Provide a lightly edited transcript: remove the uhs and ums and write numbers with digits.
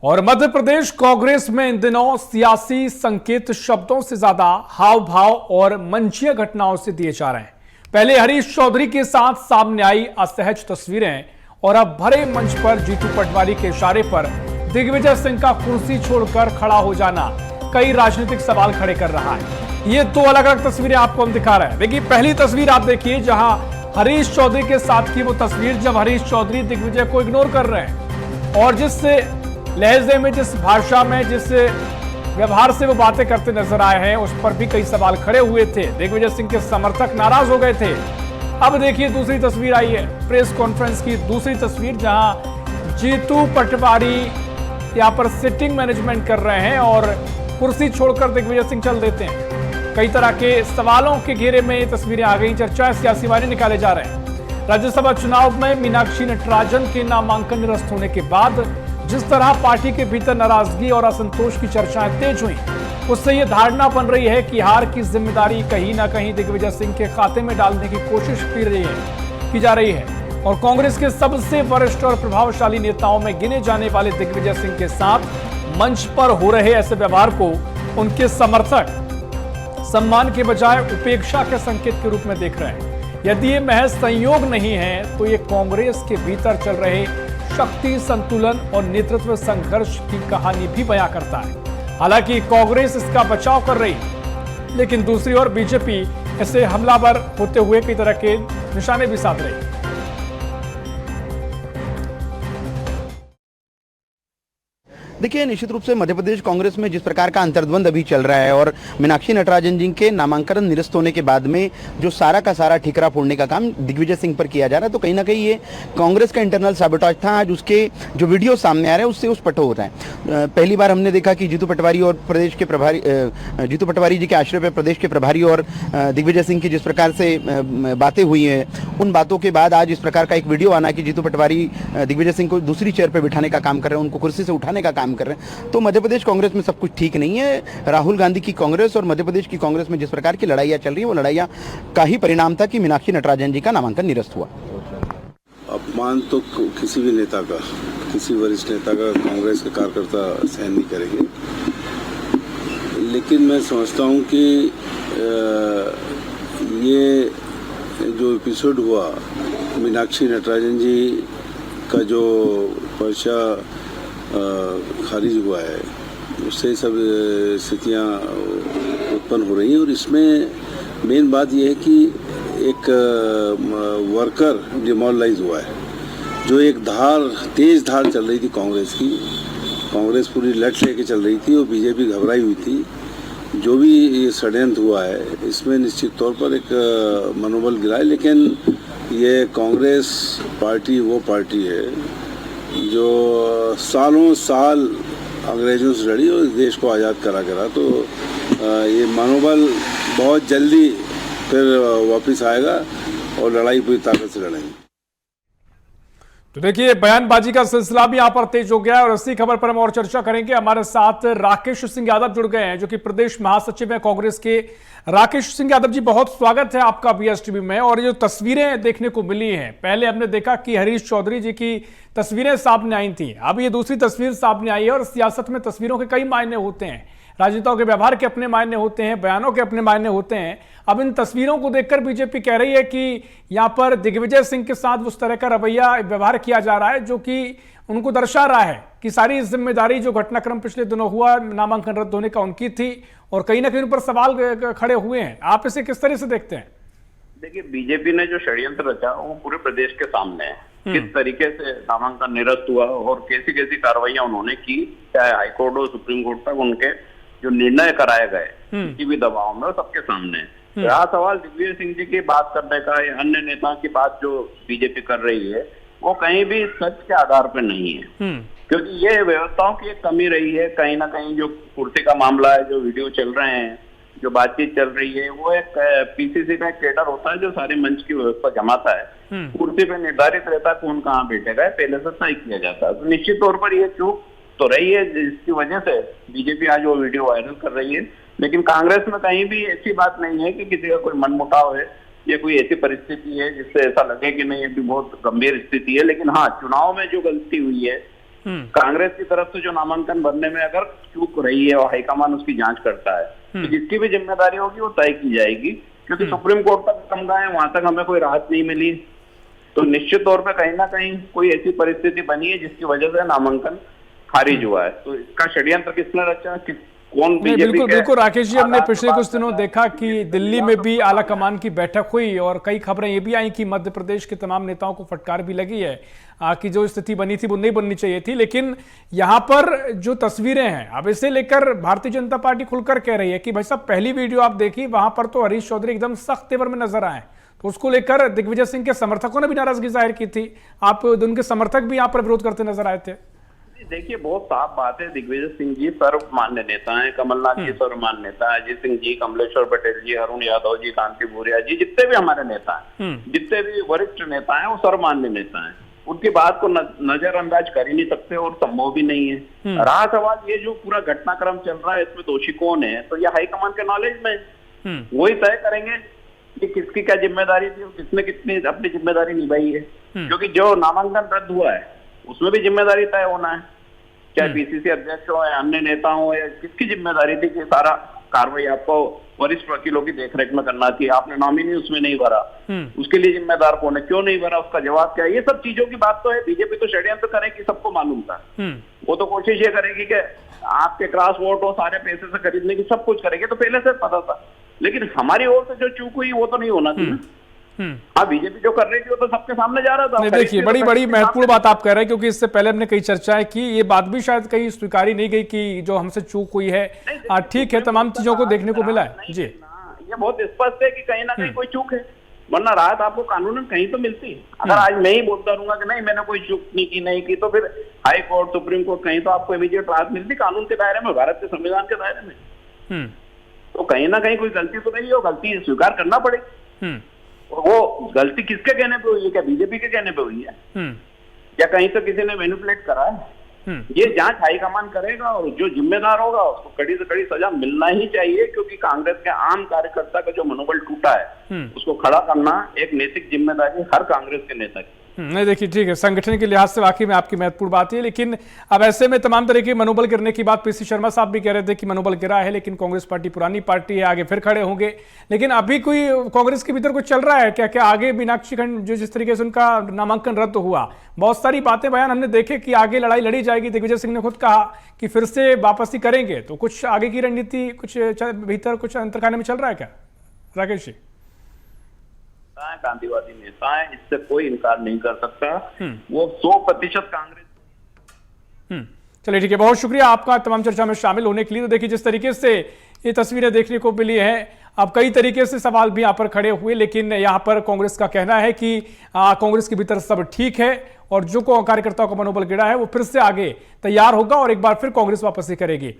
और मध्य प्रदेश कांग्रेस में इन दिनों सियासी संकेत शब्दों से ज्यादा हाव भाव और मंचीय घटनाओं से दिए जा रहे हैं। पहले हरीश चौधरी के साथ सामने आई असहज तस्वीरें और अब भरे मंच पर जीतू पटवारी के इशारे पर दिग्विजय सिंह का कुर्सी छोड़कर खड़ा हो जाना कई राजनीतिक सवाल खड़े कर रहा है। ये दो अलग अलग तस्वीरें आपको हम दिखा रहे हैं। देखिए, पहली तस्वीर आप देखिए जहां हरीश चौधरी के साथ की वो तस्वीर जब हरीश चौधरी दिग्विजय को इग्नोर कर रहे हैं और जिस लहजे में, जिस भाषा में, जिस व्यवहार से वो बातें करते नजर आए हैं, उस पर भी कई सवाल खड़े हुए थे। दिग्विजय सिंह के समर्थक नाराज हो गए थे। अब देखिए दूसरी तस्वीर आई है, प्रेस कॉन्फ्रेंस की दूसरी तस्वीर जहां जीतू पटवारी यहां पर सिटिंग मैनेजमेंट कर रहे हैं और कुर्सी छोड़कर दिग्विजय सिंह चल देते हैं। कई तरह के सवालों के घेरे में ये तस्वीरें आ गई। चर्चा सियासी मायने निकाले जा रहे हैं। राज्यसभा चुनाव में मीनाक्षी नटराजन के नामांकन निरस्त होने के बाद जिस तरह पार्टी के भीतर नाराजगी और असंतोष की चर्चाएं तेज हुई, उससे यह धारणा बन रही है कि हार की जिम्मेदारी कहीं ना कहीं दिग्विजय सिंह के खाते में डालने की कोशिश की जा रही है। और कांग्रेस के सबसे वरिष्ठ और प्रभावशाली नेताओं में गिने जाने वाले दिग्विजय सिंह के साथ मंच पर हो रहे ऐसे व्यवहार को उनके समर्थक सम्मान के बजाय उपेक्षा के संकेत के रूप में देख रहे हैं। यदि ये महज संयोग नहीं है तो ये कांग्रेस के भीतर चल रहे शक्ति संतुलन और नेतृत्व संघर्ष की कहानी भी बयां करता है। हालांकि कांग्रेस इसका बचाव कर रही, लेकिन दूसरी ओर बीजेपी ऐसे हमलावर होते हुए कई तरह के निशाने भी साध रही। देखिए, निश्चित रूप से मध्य प्रदेश कांग्रेस में जिस प्रकार का अंतर्द्वंद अभी चल रहा है और मीनाक्षी नटराजन जी के नामांकन निरस्त होने के बाद में जो सारा का सारा ठिकरा फोड़ने का काम दिग्विजय सिंह पर किया जा रहा है, तो कहीं ना कहीं ये कांग्रेस का इंटरनल सैबोटेज था। आज उसके जो वीडियो सामने आ रहे हैं उससे उस पट हो रहा है। पहली बार हमने देखा कि जीतू पटवारी और प्रदेश के प्रभारी जीतू पटवारी जी के आश्रय पर प्रदेश के प्रभारी और दिग्विजय सिंह की जिस प्रकार से बातें हुई हैं, उन बातों के बाद आज इस प्रकार का एक वीडियो आना कि जीतू पटवारी दिग्विजय सिंह को दूसरी चेयर पर बिठाने का काम कर रहे हैं, उनको कुर्सी से उठाने का काम कर रहे हैं। तो मध्य प्रदेश कांग्रेस में सब कुछ ठीक नहीं है। राहुल गांधी की कांग्रेस और मध्य प्रदेश की कांग्रेस में जिस प्रकार की लड़ाइयां चल रही है, वो लड़ाइयां का ही परिणाम था कि मीनाक्षी नटराजन जी का नामांकन निरस्त हुआ। अपमान तो किसी भी नेता का, किसी वरिष्ठ नेता का कांग्रेस के कार्यकर्ता सहन नहीं करेंगे। लेकिन मैं समझता हूं कि ये जो एपिसोड हुआ, मीनाक्षी नटराजन जी का जो पर्चा खारिज हुआ है, उससे सब स्थितियाँ उत्पन्न हो रही हैं। और इसमें मेन बात यह है कि एक वर्कर डिमोरलाइज हुआ है। जो एक तेज धार चल रही थी कांग्रेस की, कांग्रेस पूरी लट लेके चल रही थी और बीजेपी घबराई हुई थी। जो भी ये षड्यंत्र हुआ है, इसमें निश्चित तौर पर एक मनोबल गिरा है। लेकिन ये कांग्रेस पार्टी वो पार्टी है जो सालों साल अंग्रेजों से लड़ी और इस देश को आज़ाद करा। तो ये मनोबल बहुत जल्दी फिर वापस आएगा और लड़ाई पूरी ताकत से लड़ेंगे। तो देखिए, बयानबाजी का सिलसिला भी यहां पर तेज हो गया है और इसी खबर पर हम और चर्चा करेंगे। हमारे साथ राकेश सिंह यादव जुड़ गए हैं, जो कि प्रदेश महासचिव हैं कांग्रेस के। राकेश सिंह यादव जी, बहुत स्वागत है आपका बीएसटीवी में। और ये जो तस्वीरें देखने को मिली हैं, पहले हमने देखा कि हरीश चौधरी जी की तस्वीरें सामने आई थी, अब ये दूसरी तस्वीर सामने आई है। और सियासत में तस्वीरों के कई मायने होते हैं, राजनेताओं के व्यवहार के अपने मायने होते हैं, बयानों के अपने मायने होते हैं। अब इन तस्वीरों को देखकर बीजेपी कह रही है कि यहां पर दिग्विजय सिंह के साथ उस तरह का रवैया व्यवहार किया जा रहा है जो कि उनको दर्शा रहा है कि सारी जिम्मेदारी जो घटनाक्रम पिछले दिनों हुआ नामांकन रद्द होने का उनकी थी और कहीं ना कहीं उन पर सवाल खड़े हुए हैं। आप इसे किस तरह से देखते हैं? देखिए, बीजेपी ने जो षड्यंत्र रचा वो पूरे प्रदेश के सामने है। किस तरीके से नामांकन निरस्त हुआ और कैसी कैसी कार्रवाइयां उन्होंने की, चाहे हाईकोर्ट और सुप्रीम कोर्ट तक उनके जो निर्णय कराए गए किसी भी दबाव में, सबके सामने है। रहा सवाल दिग्विजय सिंह जी की बात करने का या अन्य नेताओं की बात जो बीजेपी कर रही है, वो कहीं भी सच के आधार पर नहीं है। क्योंकि ये व्यवस्थाओं की एक कमी रही है। कहीं ना कहीं जो कुर्सी का मामला है, जो वीडियो चल रहे हैं, जो बातचीत चल रही है, वो एक पीसीसी का एक कैडर होता है जो सारे मंच की व्यवस्था जमाता है। कुर्सी पे निर्धारित रहता है कौन कहाँ बैठेगा, पहले से तय किया जाता है। तो निश्चित तौर पर ये चूक तो रही है, जिसकी वजह से बीजेपी आज वो वीडियो वायरल कर रही है। लेकिन कांग्रेस में कहीं भी ऐसी बात नहीं है कि किसी का कोई मनमुटाव है या कोई ऐसी परिस्थिति है जिससे ऐसा लगे कि नहीं, ये भी बहुत गंभीर स्थिति है। लेकिन हाँ, चुनाव में जो गलती हुई है कांग्रेस की तरफ से जो नामांकन भरने में अगर चूक रही है और हाईकमान उसकी जांच करता है तो जिसकी भी जिम्मेदारी होगी वो तय की जाएगी, क्योंकि सुप्रीम कोर्ट तक हम गए, वहां तक हमें कोई राहत नहीं मिली, तो निश्चित तौर पे कहीं ना कहीं कोई ऐसी परिस्थिति बनी है जिसकी वजह से नामांकन खारिज हुआ है। तो इसका षड्यंत्र किसने रचा, कौन नहीं, बीजेपी बिल्कुल के बिल्कुल राकेश जी, हमने आधार पिछले पर कुछ दिनों देखा कि दिल्ली में भी आला कमान की बैठक हुई और कई खबरें ये भी आई कि मध्य प्रदेश के तमाम नेताओं को फटकार भी लगी है कि जो स्थिति बनी थी वो नहीं बननी चाहिए थी। लेकिन यहाँ पर जो तस्वीरें हैं, अब इसे लेकर भारतीय जनता पार्टी खुलकर कह रही है कि भाई साहब पहली वीडियो आप देखी, वहां पर तो हरीश चौधरी एकदम सख्त तेवर में नजर आए, तो उसको लेकर दिग्विजय सिंह के समर्थकों ने भी नाराजगी जाहिर की थी। आप उनके समर्थक भी यहाँ पर विरोध करते नजर आए थे। देखिए, बहुत साफ बात है, दिग्विजय सिंह जी सर्वमान्य नेता हैं, कमलनाथ जी सर्वमान्य नेता है, अजीत सिंह जी, कमलेश्वर पटेल जी, अरुण यादव जी, कांति भूरिया जी, जितने भी हमारे नेता हैं, जितने भी वरिष्ठ नेता हैं वो सर्वमान्य नेता हैं, उनकी बात को नजरअंदाज कर ही नहीं सकते और संभव भी नहीं है। रहा सवाल ये जो पूरा घटनाक्रम चल रहा है इसमें दोषी कौन है, तो ये हाईकमान के नॉलेज में वही तय करेंगे कि किसकी क्या जिम्मेदारी थी और किसने कितनी अपनी जिम्मेदारी निभाई है, क्योंकि जो नामांकन रद्द हुआ है उसमें भी जिम्मेदारी तय होना है, चाहे पीसीसी अध्यक्ष हो या अन्य नेता हो, या किसकी जिम्मेदारी थी कि सारा कार्रवाई आपको वरिष्ठ वकीलों की देखरेख में करना थी, आपने नॉमिनी उसमें नहीं भरा, उसके लिए जिम्मेदार कौन है, क्यों नहीं भरा, उसका जवाब क्या है, ये सब चीजों की बात तो है। बीजेपी तो षड्यंत्र करेगी, सबको मालूम था, वो तो कोशिश ये करेगी कि आपके क्रॉस वोट हो, सारे पैसे से खरीदने की सब कुछ करेगी, तो पहले से पता था। लेकिन हमारी ओर से जो चूक हुई वो तो नहीं होना थी ना। हाँ, बीजेपी जो कर रही थी वो तो सबके सामने जा रहा था। देखिए, बड़ी बड़ी महत्वपूर्ण बात आप कह रहे हैं, क्योंकि इससे पहले हमने कई चर्चाएं की, ये बात भी शायद कहीं स्वीकारी नहीं गई कि जो हमसे चूक हुई है, ठीक है, तमाम चीजों को देखने को मिला है। जी, ये बहुत स्पष्ट है कि कहीं ना कहीं कोई चूक है, वरना राहत आपको कानूनन कहीं तो मिलती है। अगर आज मैं ही बोलता रहूंगा कि नहीं मैंने कोई चूक नहीं की, तो फिर हाई कोर्ट, सुप्रीम कोर्ट, कहीं तो आपको इमीडिएट राहत मिलती कानून के दायरे में, भारत के संविधान के दायरे में। तो कहीं ना कहीं कोई गलती तो नहीं है, गलती स्वीकार करना पड़ेगी। वो गलती किसके कहने पे हुई है, क्या बीजेपी के कहने पे हुई है, या कहीं तो किसी ने मैनिपुलेट करा है? ये जांच हाईकमान करेगा और जो जिम्मेदार होगा उसको कड़ी से कड़ी सजा मिलना ही चाहिए, क्योंकि कांग्रेस के आम कार्यकर्ता का जो मनोबल टूटा है उसको खड़ा करना एक नैतिक जिम्मेदारी हर कांग्रेस के नेता की। नहीं, देखिए, ठीक है, संगठन के लिहाज से वाकई में आपकी महत्वपूर्ण बात है, लेकिन अब ऐसे में तमाम तरह के मनोबल गिरने की बात पीसी शर्मा साहब भी कह रहे थे कि मनोबल गिरा है, लेकिन कांग्रेस पार्टी पुरानी पार्टी है, आगे फिर खड़े होंगे। लेकिन अभी कोई कांग्रेस के भीतर कुछ चल रहा है क्या? क्या आगे मीनाक्षी खंड जो जिस तरीके से उनका नामांकन रद्द हुआ, बहुत सारी बातें बयान हमने देखे कि आगे लड़ाई लड़ी जाएगी, दिग्विजय सिंह ने खुद कहा कि फिर से वापसी करेंगे, तो कुछ आगे की रणनीति कुछ भीतर कुछ अंतर्खाने में चल रहा है क्या राकेश जी? गांधीवादी नेता है, इससे कोई इनकार नहीं कर सकता, वो 100% कांग्रेस। चलिए, ठीक है, बहुत शुक्रिया आपका तमाम चर्चा में शामिल होने के लिए। तो देखिए, जिस तरीके से ये तस्वीरें देखने को मिली हैं, अब कई तरीके से सवाल भी यहाँ पर खड़े हुए, लेकिन यहाँ पर कांग्रेस का कहना है कि कांग्रेस के भीतर सब ठीक है और जो कार्यकर्ताओं का मनोबल गिरा है वो फिर से आगे तैयार होगा और एक बार फिर कांग्रेस वापसी करेगी।